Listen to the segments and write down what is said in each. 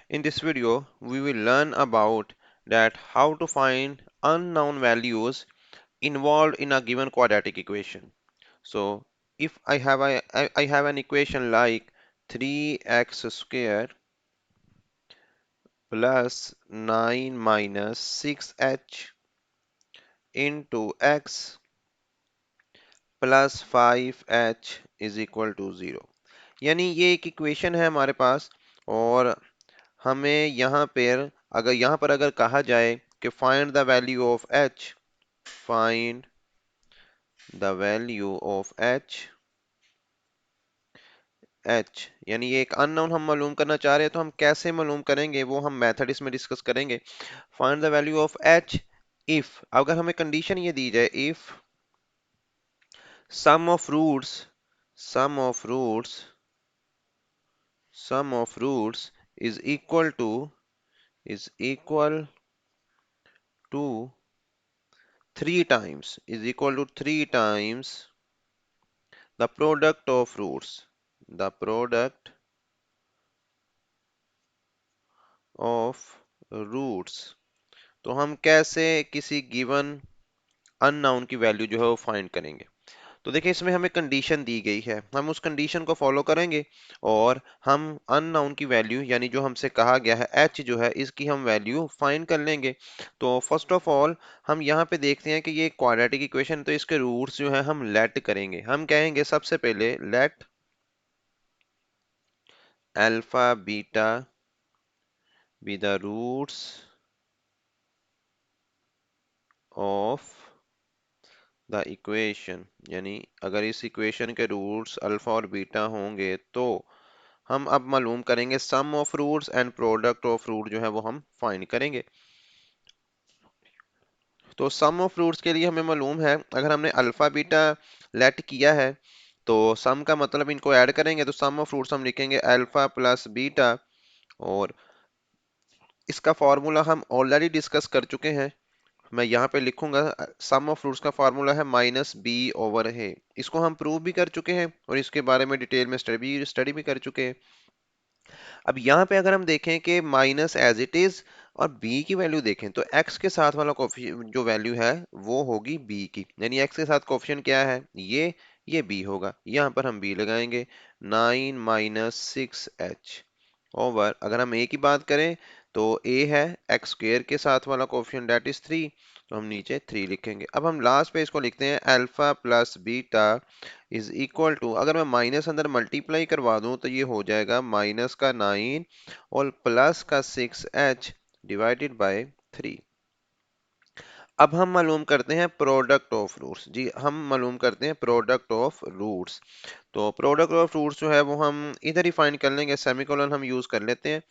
In this video, we will learn about that how to find unknown values involved in a given quadratic equation. So, if I have an equation like 3x squared plus 9 minus 6h into x plus 5h is equal to 0, यानी ये एक equation है हमारे पास। और हमें यहाँ पर अगर कहा जाए कि find the value of h, find the value of h यानी ये एक अननोन हम मालूम करना चाह रहे हैं, तो हम कैसे मालूम करेंगे वो हम मेथड इसमें डिस्कस करेंगे। Find the value of h if, अगर हमें कंडीशन ये दी जाए, if sum of roots sum of roots sum of roots is equal to three times the product of roots, the product of roots। तो हम कैसे किसी गिवन अननाउन की वैल्यू जो है वो फाइंड करेंगे। तो देखिए, इसमें हमें कंडीशन दी गई है, हम उस कंडीशन को फॉलो करेंगे और हम अननाउन की वैल्यू यानी जो हमसे कहा गया है h जो है इसकी हम वैल्यू फाइंड कर लेंगे। तो फर्स्ट ऑफ ऑल हम यहाँ पे देखते हैं कि ये क्वाड्रेटिक इक्वेशन, तो इसके रूट्स जो है हम लेट करेंगे। हम कहेंगे सबसे पहले let alpha beta be the roots of the equation, यानी अगर इस इक्वेशन के रूट्स अल्फा और बीटा होंगे तो हम अब मालूम करेंगे sum of roots and product of root जो है वो हम फाइंड करेंगे। तो सम ऑफ रूट्स के लिए हमें मालूम है, अगर हमने अल्फा बीटा लेट किया है तो सम का मतलब इनको ऐड करेंगे, तो सम ऑफ रूट्स हम लिखेंगे अल्फा प्लस बीटा। और इसका फॉर्मूला हम ऑलरेडी डिस्कस कर चुके हैं, मैं यहाँ पे लिखूंगा सम ऑफ रूट्स का फार्मूला है माइनस बी ओवर है। इसको हम प्रूव भी कर चुके हैं और इसके बारे में डिटेल में स्टडी भी कर चुके हैं। अब यहाँ पे अगर हम देखें कि माइनस एज इट इज और b की वैल्यू देखें तो x के साथ वाला कोफिशिएंट जो वैल्यू है वो होगी b की, यानी x के साथ कोफिशिएंट क्या है, ये b होगा। यहाँ पर हम b लगाएंगे, 9 माइनस 6h ओवर, अगर हम a की बात करें तो a है एक्स स्क्वेयर के साथ वाला कोफिशिएंट दैट इज 3, तो हम नीचे 3 लिखेंगे। अब हम लास्ट पे इसको लिखते हैं alpha plus beta is equal to, अगर मैं माइनस अंदर मल्टीप्लाई करवा दूं तो ये हो जाएगा माइनस का 9 और प्लस का 6h डिवाइडेड बाय 3। अब हम मालूम करते हैं प्रोडक्ट ऑफ रूट्स। जी, हम मालूम करते हैं प्रोडक्ट ऑफ रूट्स। तो प्रोडक्ट ऑफ रूट्स जो है वो हम इधर ही फाइंड कर लेंगे, सेमीकोलन हम यूज कर लेते हैं।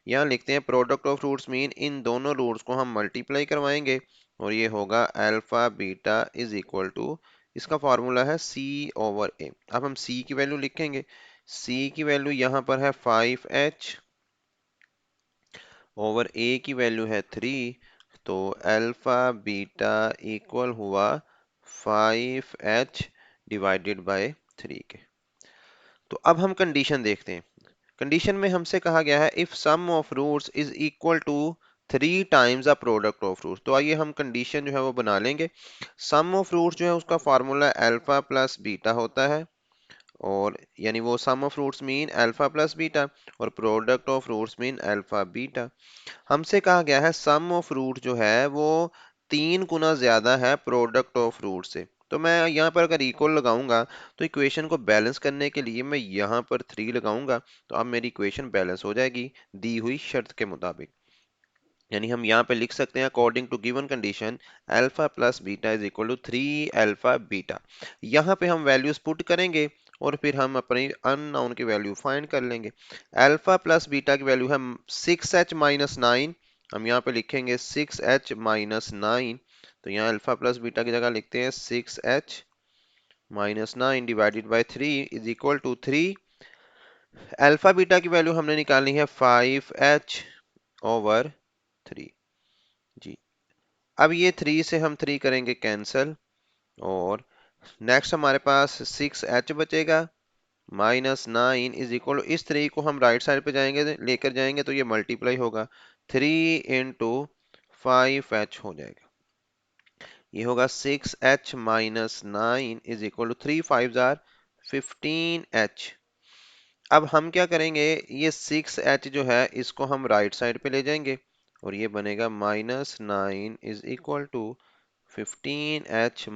यहाँ लिखते हैं प्रोडक्ट ऑफ रूट्स मीन इन दोनों रूट्स को हम मल्टीप्लाई करवाएंगे और ये होगा alpha beta is equal to, इसका फॉर्मूला है c ओवर a। अब हम c की वैल्यू लिखेंगे, c की वैल्यू यहाँ पर है 5h ओवर a की वैल्यू है 3, तो अल्फा बीटा इक्वल हुआ 5h डिवाइडेड बाय 3 के। तो अब हम कंडीशन देखते हैं। कंडीशन में हमसे कहा गया है if sum of roots is equal to 3 times the product of roots. तो आइए हम कंडीशन जो है वो बना लेंगे। सम ऑफ रूट्स जो है उसका फार्मूला अल्फा प्लस बीटा होता है, और यानी वो sum of roots mean alpha plus beta और product of roots mean alpha beta. हमसे कहा गया है सम ऑफ रूट जो है वो 3 गुना ज्यादा है प्रोडक्ट ऑफ रूट से। तो मैं यहाँ पर अगर इक्वल लगाऊंगा तो इक्वेशन को बैलेंस करने के लिए मैं यहाँ पर 3 लगाऊंगा, तो अब मेरी इक्वेशन बैलेंस हो जाएगी दी हुई शर्त के मुताबिक। यानी हम यहाँ पे लिख सकते हैं according to given condition alpha plus beta is equal to 3 alpha beta. यहाँ पे हम वैल्यूज पुट करेंगे और फिर हम अपनी अननोन की वैल्यू फाइंड कर लेंगे। अल्फा प्लस बीटा की वैल्यू है 6h माइनस 9, हम यहाँ पे लिखेंगे 6h माइनस 9। तो यहाँ अल्फा प्लस बीटा की जगह लिखते हैं 6h minus 9 divided by 3 is equal to 3। Alpha beta की वैल्यू हमने निकालनी है 5h ओवर 3। जी, अब ये 3 से हम 3 करेंगे कैंसल और नेक्स्ट हमारे पास 6h बचेगा -9 इज इक्वल, इस 3 को हम राइट साइड पे जाएंगे लेकर जाएंगे तो ये मल्टीप्लाई होगा, 3 × 5h हो जाएगा। ये होगा 6h - 9 is equal to 3 5 jar 15h। अब हम क्या करेंगे, ये 6h जो है इसको हम राइट साइड पे ले जाएंगे और ये बनेगा -9 is equal to 15h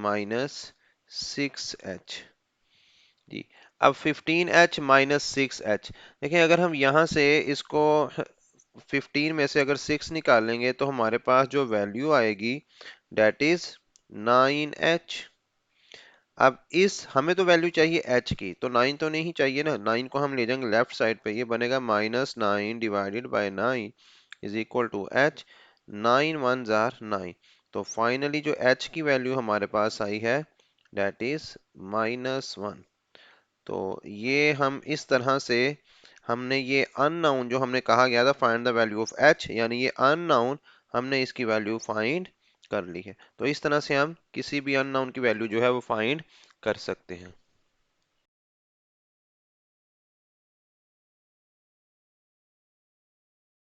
- 6h। जी, अब 15h - 6h, देखिए अगर हम यहाँ से इसको 15 में से अगर 6 निकालेंगे तो हमारे पास जो वैल्यू आएगी डेट इज 9h। अब इस हमें तो वैल्यू चाहिए h की, तो 9 तो नहीं चाहिए ना, 9 को हम ले जाएंगे लेफ्ट साइड पे, ये बनेगा -9 divided by 9 is equal to h। 9 1 जार 9, तो फाइनली जो h की वैल्यू हमारे पास आई है डेट इज -1। तो ये हम इस तरह से हमने ये अननाउन जो हमने कहा गया था find the value of h, यानी ये अननाउन हमने इसकी वैल्यू फाइंड कर ली है। तो इस तरह से हम किसी भी अननाउन की वैल्यू जो है वो फाइंड कर सकते हैं।